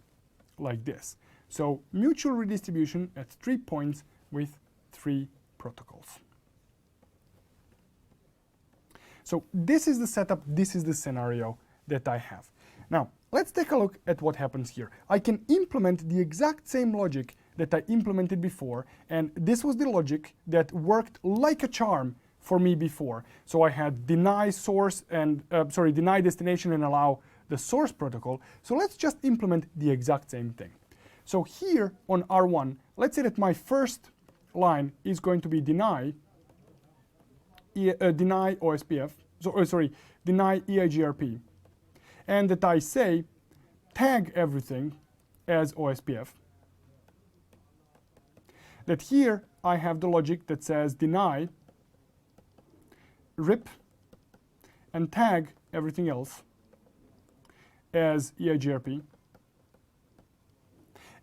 like this. So mutual redistribution at 3 points with 3 protocols. So this is the setup, this is the scenario that I have. Now, let's take a look at what happens here. I can implement the exact same logic that I implemented before, and this was the logic that worked like a charm for me before. So I had deny source and, deny destination and allow the source protocol. So let's just implement the exact same thing. So here on R1, let's say that my first line is going to be deny OSPF, deny EIGRP, and that I say tag everything as OSPF. That here I have the logic that says deny RIP and tag everything else as EIGRP,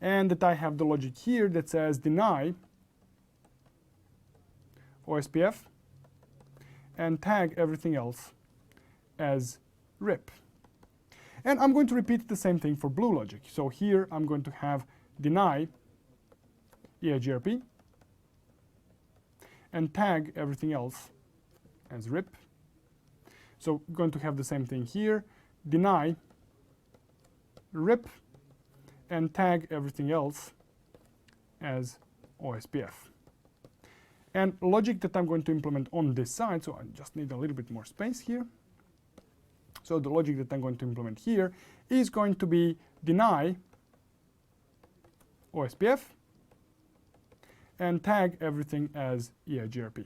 and that I have the logic here that says deny OSPF and tag everything else as RIP. And I'm going to repeat the same thing for blue logic. So here I'm going to have deny EIGRP and tag everything else as RIP. So I'm going to have the same thing here, deny RIP and tag everything else as OSPF. And logic that I'm going to implement on this side, so I just need a little bit more space here. So the logic that I'm going to implement here is going to be deny OSPF and tag everything as EIGRP.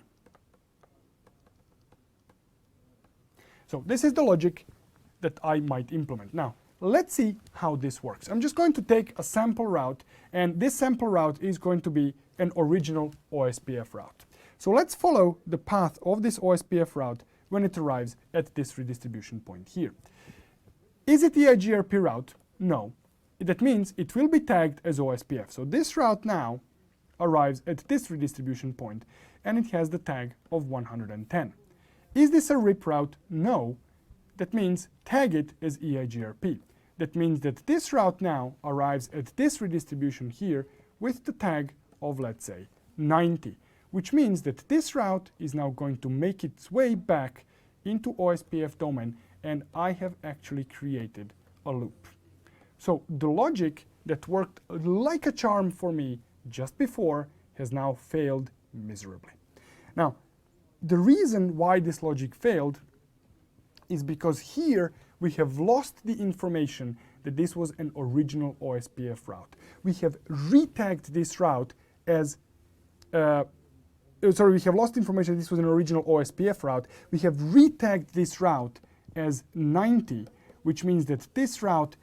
So this is the logic that I might implement. Now, let's see how this works. I'm just going to take a sample route, and this sample route is going to be an original OSPF route. So let's follow the path of this OSPF route when it arrives at this redistribution point here. Is it EIGRP route? No. That means it will be tagged as OSPF. So this route now arrives at this redistribution point and it has the tag of 110. Is this a RIP route? No. That means tag it as EIGRP. That means that this route now arrives at this redistribution here with the tag of, let's say, 90, which means that this route is now going to make its way back into OSPF domain, and I have actually created a loop. So the logic that worked like a charm for me just before has now failed miserably. Now, the reason why this logic failed is because here we have lost the information that this was an original OSPF route. We have retagged this route as, we have lost information that this was an original OSPF route. We have retagged this route as 90, which means that this route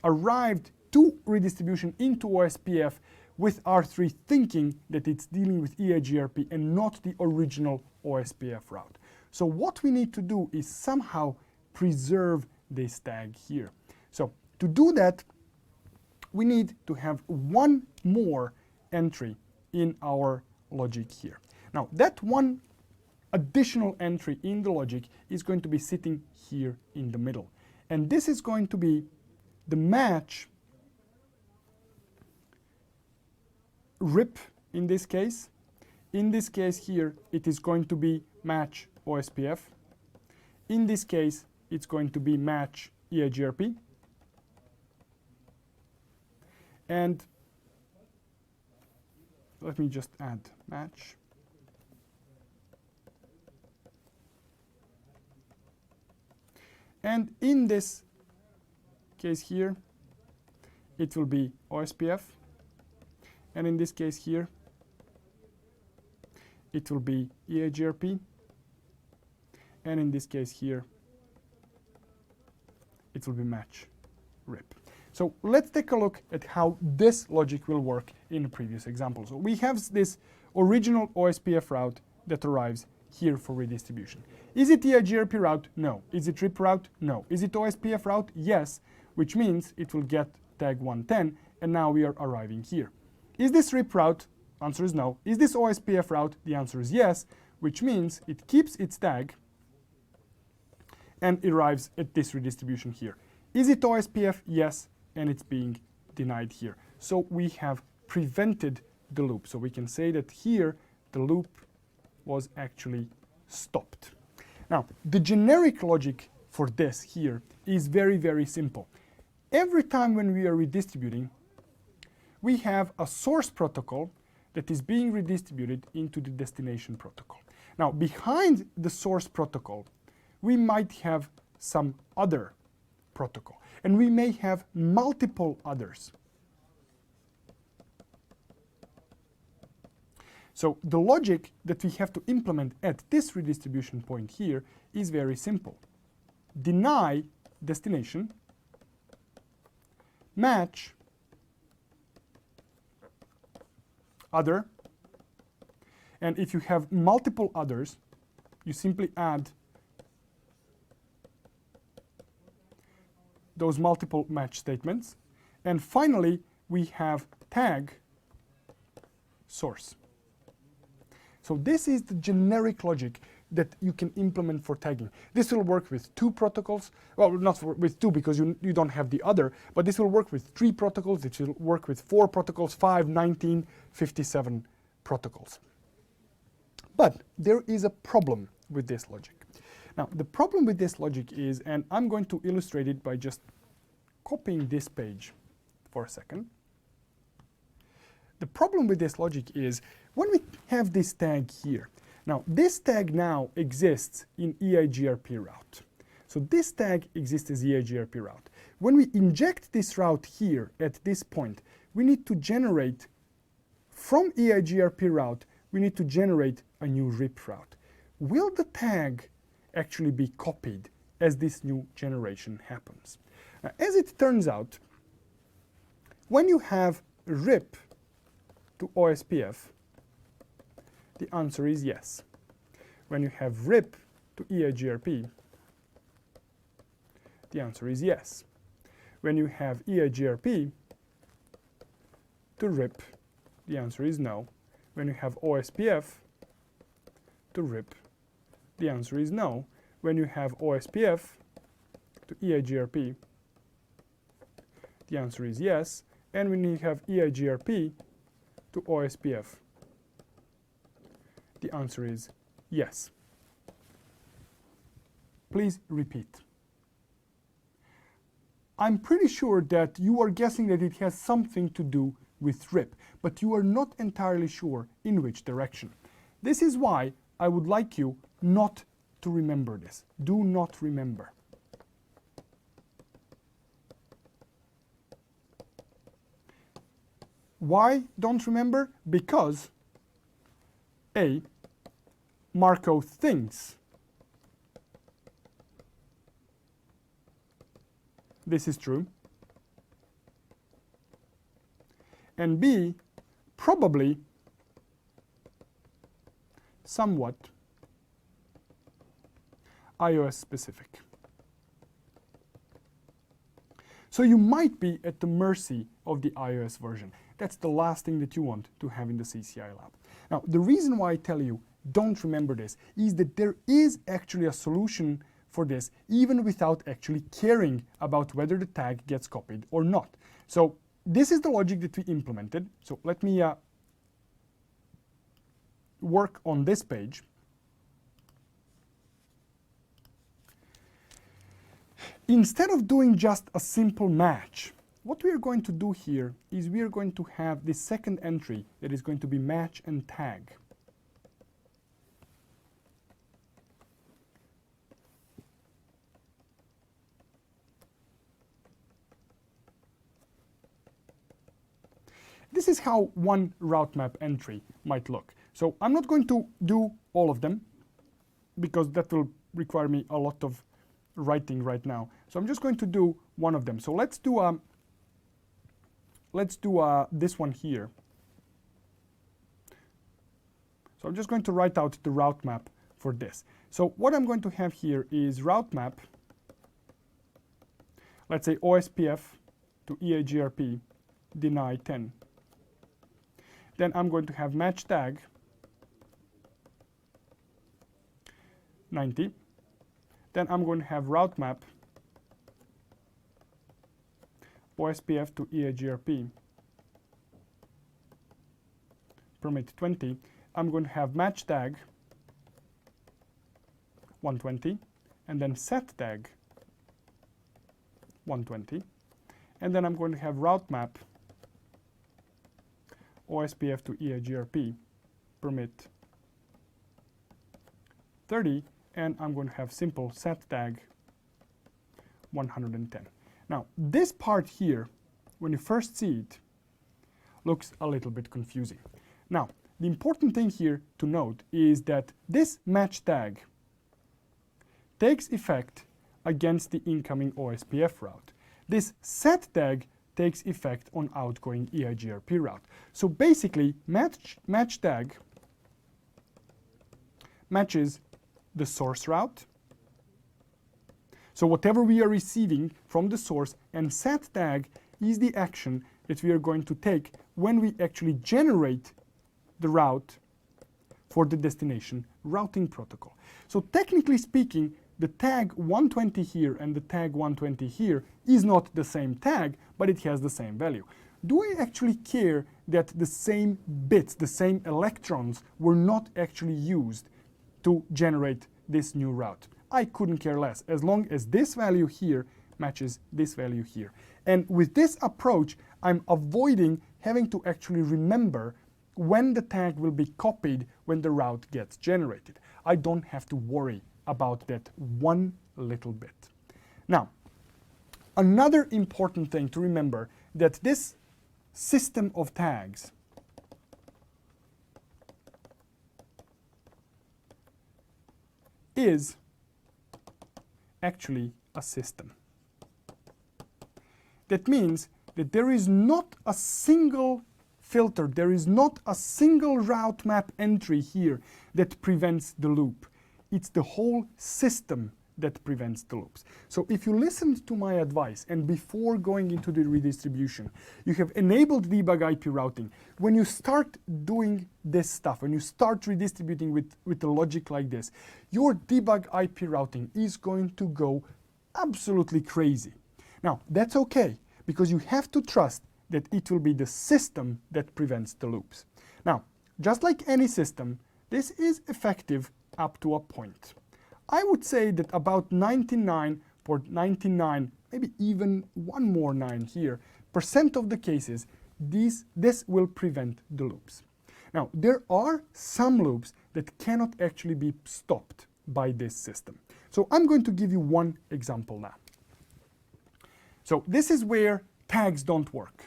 arrived to redistribution into OSPF with R3 thinking that it's dealing with EIGRP and not the original OSPF route. So what we need to do is somehow preserve this tag here. So to do that, we need to have one more entry in our logic here. Now that one additional entry in the logic is going to be sitting here in the middle. And this is going to be the match RIP in this case. In this case here, it is going to be match OSPF. In this case, it's going to be match EIGRP. And let me just add match. And in this case here, it will be OSPF. And in this case here, it will be EIGRP. And in this case here, it will be match RIP. So let's take a look at how this logic will work in the previous example. So we have this original OSPF route that arrives here for redistribution. Is it EIGRP route? No. Is it RIP route? No. Is it OSPF route? Yes, which means it will get tag 110, and now we are arriving here. Is this RIP route? Answer is no. Is this OSPF route? The answer is yes, which means it keeps its tag and arrives at this redistribution here. Is it OSPF? Yes, and it's being denied here. So we have prevented the loop. So we can say that here the loop was actually stopped. Now, the generic logic for this here is very, very simple. Every time when we are redistributing, we have a source protocol that is being redistributed into the destination protocol. Now, behind the source protocol, we might have some other protocol, and we may have multiple others. So the logic that we have to implement at this redistribution point here is very simple. Deny destination, match other, and if you have multiple others, you simply add those multiple match statements. And finally, we have tag source. So this is the generic logic that you can implement for tagging. This will work with two protocols. Well, not with two because you don't have the other, but this will work with 3 protocols. It will work with 4 protocols, 5, 19, 57 protocols. But there is a problem with this logic. Now, the problem with this logic is, and I'm going to illustrate it by just copying this page for a second. The problem with this logic is when we have this tag here. Now, this tag now exists in EIGRP route. So this tag exists as EIGRP route. When we inject this route here at this point, we need to generate, from EIGRP route, we need to generate a new RIP route. Will the tag actually be copied as this new generation happens? Now, as it turns out, when you have RIP to OSPF, The answer is yes. When you have RIP to EIGRP, the answer is yes. When you have EIGRP to RIP, the answer is no. When you have OSPF to RIP, the answer is no. When you have OSPF to EIGRP, the answer is yes. And when you have EIGRP to OSPF, the answer is yes. Please repeat. I'm pretty sure that you are guessing that it has something to do with RIP, but you are not entirely sure in which direction. This is why I would like you not to remember this. Do not remember. Why don't remember? Because A, Marco thinks this is true, and B, probably somewhat iOS specific. So you might be at the mercy of the iOS version. That's the last thing that you want to have in the CCIE lab. Now, the reason why I tell you don't remember this is that there is actually a solution for this, even without actually caring about whether the tag gets copied or not. So this is the logic that we implemented. So let me work on this page. Instead of doing just a simple match, what we are going to do here is we are going to have the second entry that is going to be match and tag. This is how one route map entry might look. So I'm not going to do all of them because that will require me a lot of writing right now. So I'm just going to do one of them. So let's do this one here. So I'm just going to write out the route map for this. So what I'm going to have here is route map, let's say OSPF to EIGRP deny 10. Then I'm going to have match tag 90. Then I'm going to have route map OSPF to EIGRP permit 20. I'm going to have match tag 120 and then set tag 120. And then I'm going to have route map OSPF to EIGRP permit 30, and I'm going to have simple set tag 110. Now, this part here, when you first see it, looks a little bit confusing. Now, the important thing here to note is that this match tag takes effect against the incoming OSPF route. This set tag takes effect on outgoing EIGRP route. So basically, match tag matches the source route, so whatever we are receiving from the source, and set tag is the action that we are going to take when we actually generate the route for the destination routing protocol. So technically speaking, the tag 120 here and the tag 120 here is not the same tag, but it has the same value. Do I actually care that the same bits, the same electrons were not actually used to generate this new route? I couldn't care less, as long as this value here matches this value here. And with this approach, I'm avoiding having to actually remember when the tag will be copied when the route gets generated. I don't have to worry about that one little bit. Now, another important thing to remember, that this system of tags is actually a system. That means that there is not a single filtered. There is not a single route map entry here that prevents the loop. It's the whole system that prevents the loops. So if you listened to my advice and before going into the redistribution, you have enabled debug IP routing, when you start doing this stuff, when you start redistributing with a logic like this, your debug IP routing is going to go absolutely crazy. Now, that's okay, because you have to trust that it will be the system that prevents the loops. Now, just like any system, this is effective up to a point. I would say that about 99.99, maybe even one more 9 here, % of the cases, this will prevent the loops. Now, there are some loops that cannot actually be stopped by this system. So I'm going to give you one example now. So this is where tags don't work.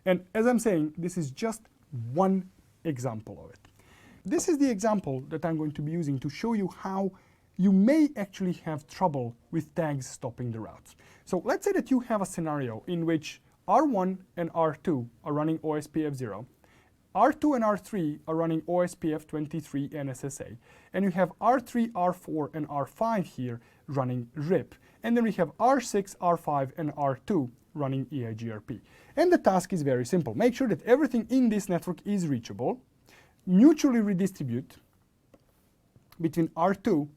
And as I'm saying, this is just one example of it. This is the example that I'm going to be using to show you how you may actually have trouble with tags stopping the routes. So let's say that you have a scenario in which R1 and R2 are running OSPF0, R2 and R3 are running OSPF23 and SSA, and you have R3, R4, and R5 here running RIP, and then we have R6, R5, and R2 running EIGRP. And the task is very simple. Make sure that everything in this network is reachable, mutually redistribute between R2,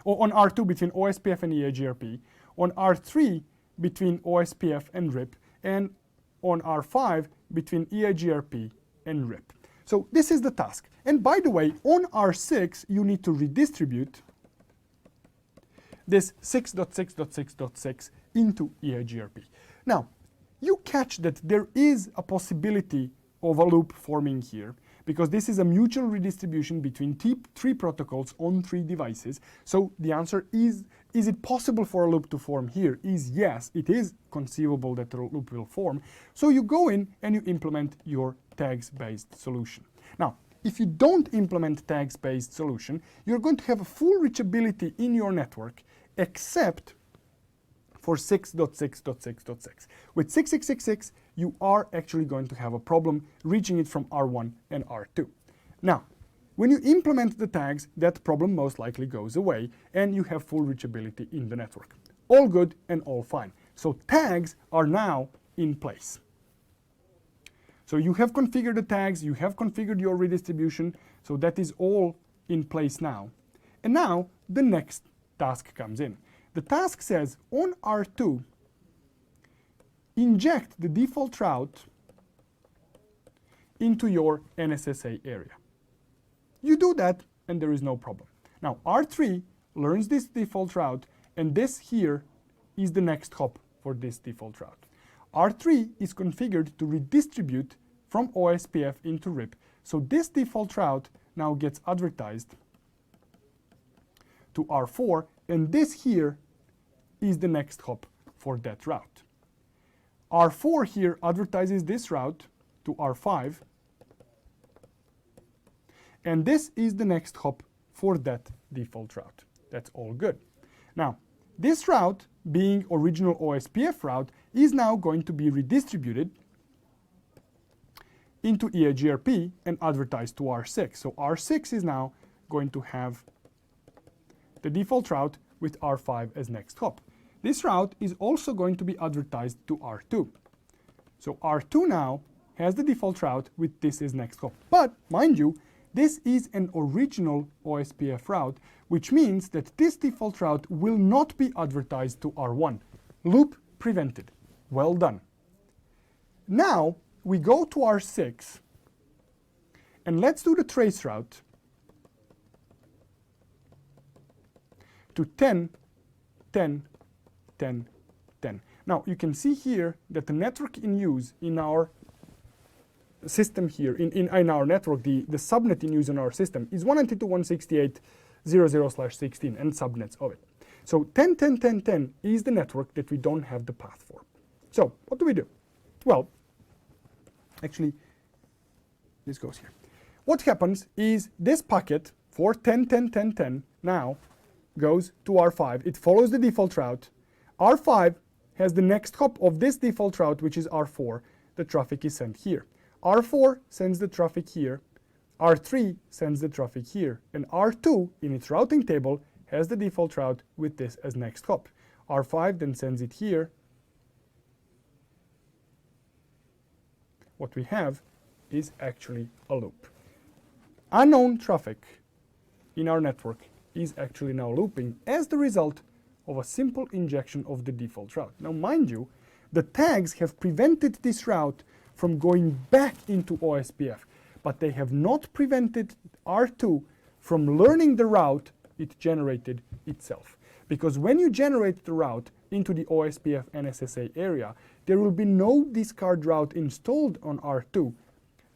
or on R2 between OSPF and EIGRP, on R3 between OSPF and RIP, and on R5 between EIGRP and RIP. So this is the task. And by the way, on R6, you need to redistribute this 6.6.6.6 into EIGRP. Now, you catch that there is a possibility of a loop forming here, because this is a mutual redistribution between three protocols on 3 devices. So the answer is it possible for a loop to form here? Is yes, it is conceivable that a loop will form. So you go in and you implement your tags-based solution. Now, if you don't implement tags-based solution, you're going to have a full reachability in your network, except for 6.6.6.6. With 6.6.6.6, you are actually going to have a problem reaching it from R1 and R2. Now, when you implement the tags, that problem most likely goes away, and you have full reachability in the network. All good and all fine. So tags are now in place. So you have configured the tags, you have configured your redistribution, so that is all in place now. And now the next task comes in. The task says on R2, inject the default route into your NSSA area. You do that and there is no problem. Now R3 learns this default route, and this here is the next hop for this default route. R3 is configured to redistribute from OSPF into RIP. So this default route now gets advertised to R4, and this here is the next hop for that route. R4 here advertises this route to R5, and this is the next hop for that default route. That's all good. Now, this route, being original OSPF route, is now going to be redistributed into EIGRP and advertised to R6. So R6 is now going to have the default route with R5 as next hop. This route is also going to be advertised to R2. So R2 now has the default route with this as next hop. But mind you, this is an original OSPF route, which means that this default route will not be advertised to R1. Loop prevented. Well done. Now we go to R6, and let's do the trace route to 10, 10, 10, 10. Now you can see here that the network in use in our system here, in our network, the subnet in use in our system is 192.168.0.0/16 and subnets of it. So 10, 10, 10, 10 is the network that we don't have the path for. So what do we do? Well, actually, this goes here. What happens is this packet for 10, 10, 10, 10 now goes to R5. It follows the default route. R5 has the next hop of this default route, which is R4. The traffic is sent here. R4 sends the traffic here. R3 sends the traffic here. And R2, in its routing table, has the default route with this as next hop. R5 then sends it here. What we have is actually a loop. Unknown traffic in our network is actually now looping as the result of a simple injection of the default route. Now mind you, the tags have prevented this route from going back into OSPF, but they have not prevented R2 from learning the route it generated itself. Because when you generate the route into the OSPF NSSA area, there will be no discard route installed on R2.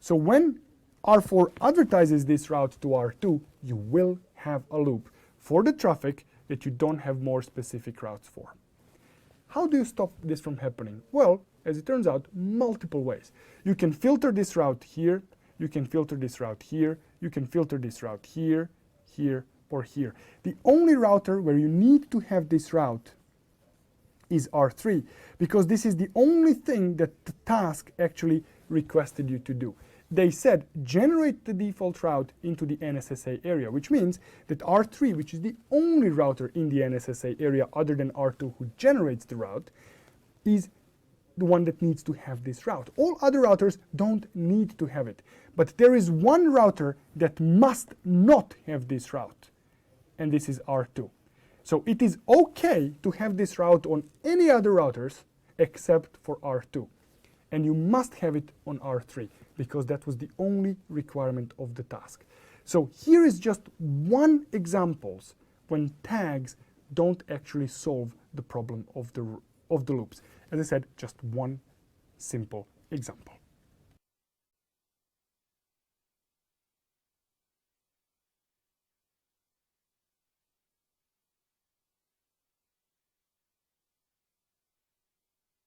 So when R4 advertises this route to R2, you will have a loop for the traffic that you don't have more specific routes for. How do you stop this from happening? Well, as it turns out, multiple ways. You can filter this route here, you can filter this route here, you can filter this route here, here, or here. The only router where you need to have this route is R3, because this is the only thing that the task actually requested you to do. They said generate the default route into the NSSA area, which means that R3, which is the only router in the NSSA area other than R2 who generates the route, is the one that needs to have this route. All other routers don't need to have it. But there is one router that must not have this route, and this is R2. So it is okay to have this route on any other routers except for R2. And you must have it on R3 because that was the only requirement of the task. So here is just one example when tags don't actually solve the problem of the loops. As I said, just one simple example.